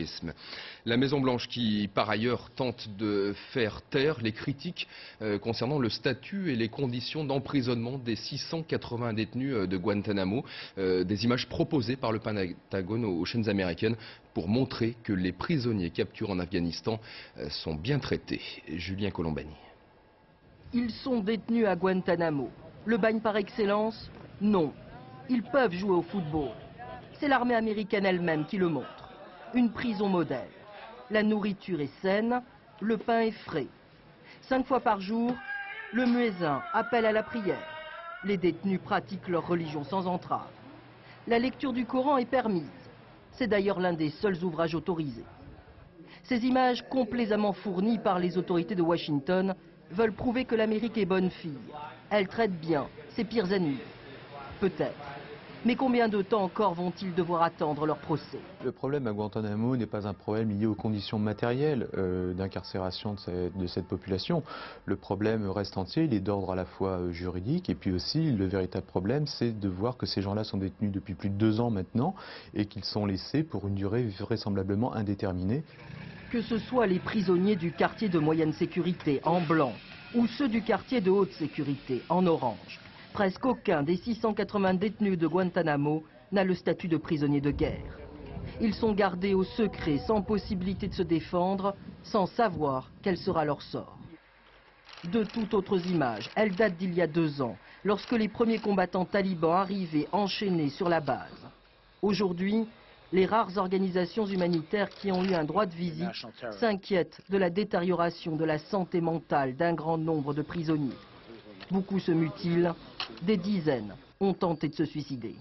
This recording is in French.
terrorisme. La Maison-Blanche qui, par ailleurs, tente de faire taire les critiques concernant le statut et les conditions d'emprisonnement des 680 détenus de Guantanamo. Des images proposées par le Pentagone aux chaînes américaines pour montrer que les prisonniers capturés en Afghanistan sont bien traités. Julien Colombani. Ils sont détenus à Guantanamo. Le bagne par excellence? Non. Ils peuvent jouer au football. C'est l'armée américaine elle-même qui le montre. Une prison modèle. La nourriture est saine, le pain est frais. 5 fois par jour, le muezzin appelle à la prière. Les détenus pratiquent leur religion sans entrave. La lecture du Coran est permise. C'est d'ailleurs l'un des seuls ouvrages autorisés. Ces images complaisamment fournies par les autorités de Washington veulent prouver que l'Amérique est bonne fille. Elle traite bien ses pires ennemis. Peut-être. Mais combien de temps encore vont-ils devoir attendre leur procès? Le problème à Guantanamo n'est pas un problème lié aux conditions matérielles d'incarcération de cette population. Le problème reste entier, il est d'ordre à la fois juridique et puis aussi le véritable problème c'est de voir que ces gens-là sont détenus depuis plus de 2 ans maintenant et qu'ils sont laissés pour une durée vraisemblablement indéterminée. Que ce soit les prisonniers du quartier de moyenne sécurité en blanc ou ceux du quartier de haute sécurité en orange, presque aucun des 680 détenus de Guantanamo n'a le statut de prisonnier de guerre. Ils sont gardés au secret, sans possibilité de se défendre, sans savoir quel sera leur sort. De toutes autres images, elles datent d'il y a 2 ans, lorsque les premiers combattants talibans arrivaient enchaînés sur la base. Aujourd'hui, les rares organisations humanitaires qui ont eu un droit de visite s'inquiètent de la détérioration de la santé mentale d'un grand nombre de prisonniers. Beaucoup se mutilent, des dizaines ont tenté de se suicider.